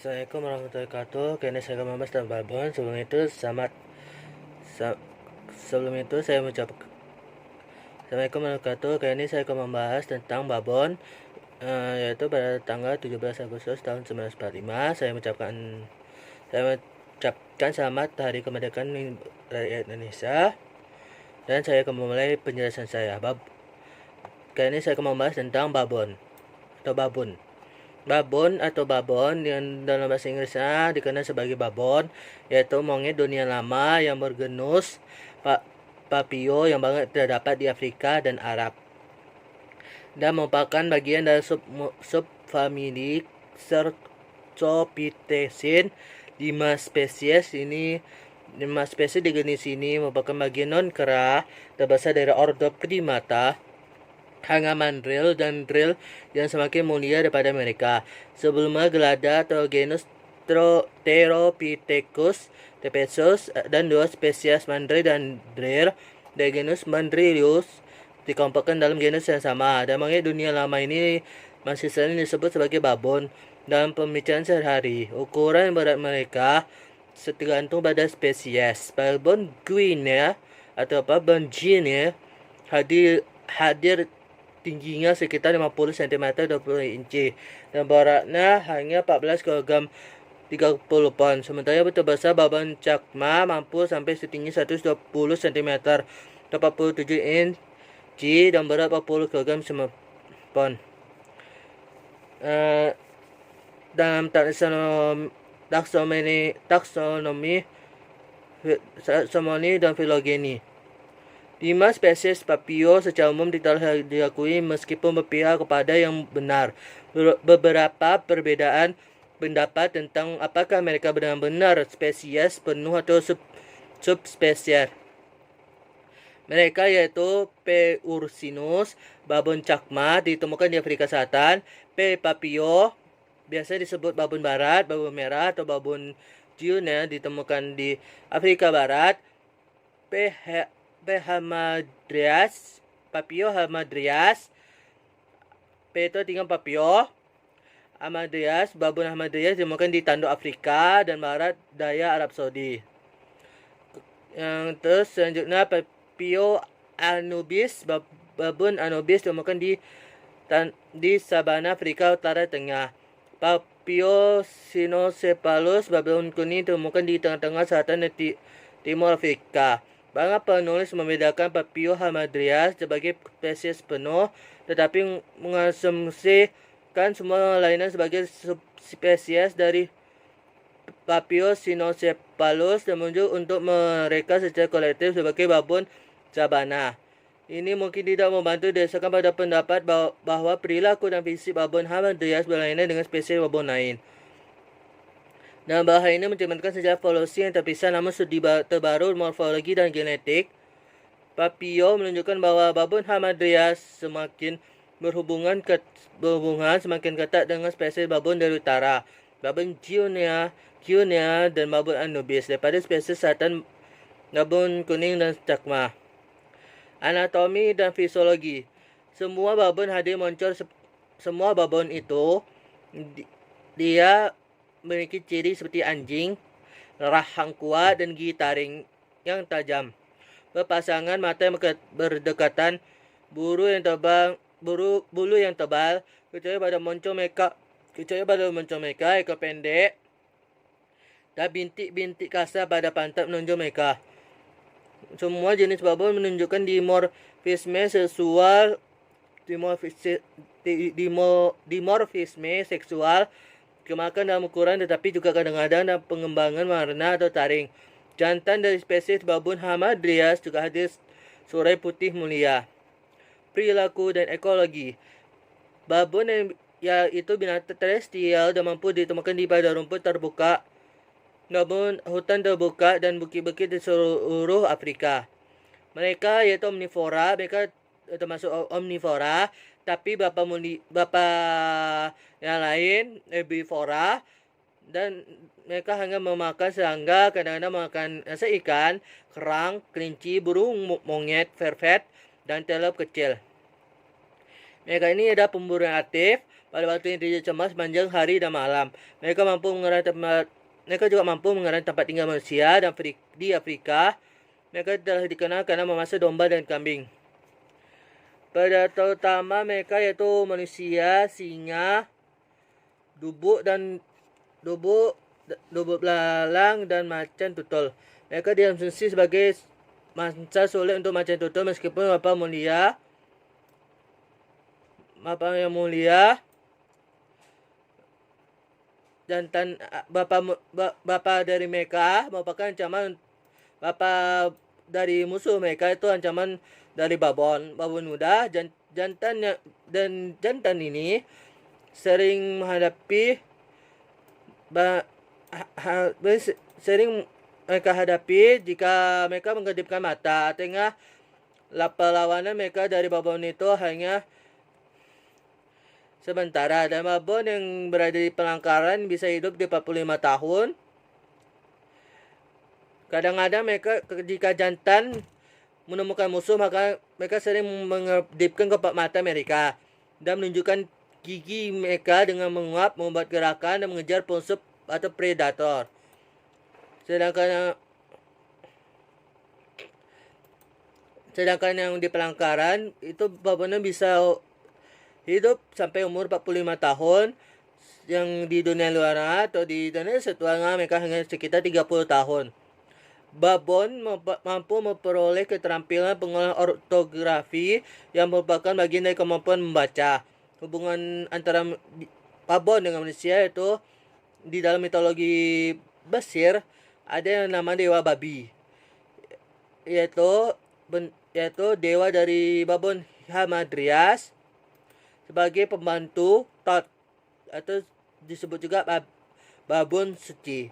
Assalamualaikum warahmatullahi wabarakatuh. Kini saya akan membahas tentang babon. Sebelum itu saya mengucap Assalamualaikum warahmatullahi wabarakatuh. Kali ini saya akan membahas tentang babon, yaitu pada tanggal 17 Agustus tahun 1945 saya mengucapkan selamat Hari Kemerdekaan Rakyat Indonesia, dan saya akan memulai penjelasan saya. Kali ini saya akan membahas tentang babon atau babun. Babon atau babon yang dalam bahasa Inggrisnya dikenal sebagai babon, yaitu monyet dunia lama yang bergenus Papio yang banyak terdapat di Afrika dan Arab, dan merupakan bagian dari subfamili Cercopithecin. 5 spesies di jenis ini merupakan bagian non-kera terbesar dari ordo Primata, hanya mandrill dan drill yang semakin mulia daripada mereka. Sebelumnya gelada atau genus Theropithecus tepesus dan 2 spesies mandrill dan drill dari genus Mandrillus dikelompokkan dalam genus yang sama. Dan monyet dunia lama ini masih sering disebut sebagai babon dalam pembicaraan sehari-hari. Ukuran berat mereka tergantung pada spesies. Babon Guinea atau babon Guinea hadir tingginya sekitar 50 cm 20 inci dan beratnya hanya 14 kg 30 pon. Sementara betul besar babon Chakma mampu sampai setinggi 120 cm 47 inci dan berat 40 kg 9 pon. Dalam taksonomi dan filogeni, 5 spesies Papio secara umum telah diakui meskipun berpihak kepada yang benar. Beberapa perbedaan pendapat tentang apakah mereka benar-benar spesies penuh atau subspesies mereka, yaitu P. ursinus, babon Chakma ditemukan di Afrika Selatan, P. papio biasa disebut babon barat, babon merah atau babon Guinea ditemukan di Afrika Barat, P. hamadryas, Papio hamadryas, P itu tinggal Papio hamadryas, babon hamadryas ditemukan di Tanduk Afrika dan Barat Daya Arab Saudi. Yang terus selanjutnya Papio anubis, babon anubis ditemukan di sabana Afrika Utara Tengah. Papio cynocephalus, babon kuning ditemukan di tengah-tengah selatan dan timur Afrika. Banyak penulis membedakan Papio hamadryas sebagai spesies penuh, tetapi mengasumsikan semua lainnya sebagai subspesies dari Papio cynocephalus dan menunjuk untuk mereka secara kolektif sebagai babon sabana. Ini mungkin tidak membantu didasarkan pada pendapat bahwa perilaku dan fisik babon hamadryas berlainan dengan spesies babon lain. Dan bahaya ini mencerminkan sejarah evolusi yang terpisah namun studi terbaru morfologi dan genetik Papio menunjukkan bahwa babon hamadryas semakin berhubungan semakin ketat dengan spesies babon dari utara, babon Guinea dan babon anubis, daripada spesies selatan babon kuning dan Chakma. Anatomi dan fisiologi. Semua babon itu dia memiliki ciri seperti anjing, rahang kuat dan gigi taring yang tajam, berpasangan, mata yang berdekatan, bulu yang tebal, kecuali pada moncong mereka, ekor pendek, dan bintik-bintik kasar pada pantat menunjuk mereka. Semua jenis babon menunjukkan dimorfisme seksual, kemakan dalam ukuran tetapi juga kadang-kadang dalam pengembangan warna atau taring. Jantan dari spesies babon hamadryas juga hadir surai putih mulia. Perilaku dan ekologi. Babon yaitu binatang terestrial dan mampu ditemukan di padang rumput terbuka, namun hutan terbuka dan bukit-bukit di seluruh Afrika. Mereka yaitu omnivora, mereka termasuk omnivora, tapi beberapa yang lain herbivora, dan mereka hanya memakan serangga, kadang-kadang memakan ikan, kerang, kelinci, burung, monyet, vervet, dan telur kecil. Mereka ini ada pemburu yang aktif. pada waktu yang tidak cemas sepanjang hari dan malam. Mereka juga mampu mengenali tempat tinggal manusia dan di Afrika. Mereka telah dikenal karena memasak domba dan kambing. Predator utama mereka yaitu manusia, singa, dubu belalang dan macan tutul. Mereka diasumsi sebagai mangsa sulit untuk macan tutul meskipun Bapa yang mulia jantan bapa dari mereka merupakan ancaman. Bapa dari musuh mereka itu ancaman dari babon muda. Jantan ini sering menghadapi sering mereka hadapi jika mereka mengkedipkan mata. Tengah perlawanan mereka dari babon itu hanya sementara, dan babon yang berada di penangkaran bisa hidup di 45 tahun. Kadang-kadang jika jantan menemukan musuh, maka mereka sering mengedipkan kelopak mata mereka dan menunjukkan gigi mereka dengan menguap, membuat gerakan dan mengejar musuh atau predator. Sedangkan yang di penangkaran itu babonnya bisa hidup sampai umur 45 tahun. Yang di dunia luar atau di dunia setuanya mereka hanya sekitar 30 tahun. Babon mampu memperoleh keterampilan pengolahan ortografi yang merupakan bagian dari kemampuan membaca. Hubungan antara babon dengan manusia itu di dalam mitologi Mesir ada yang nama dewa babi, yaitu dewa dari babon Hamadryas sebagai pembantu Thoth, atau disebut juga babon suci.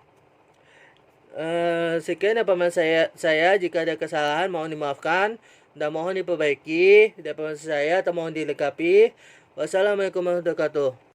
Sekian pemahaman saya. Jika ada kesalahan mohon dimaafkan dan mohon diperbaiki. Dan pemahaman saya atau mohon dilengkapi. Wassalamualaikum warahmatullahi wabarakatuh.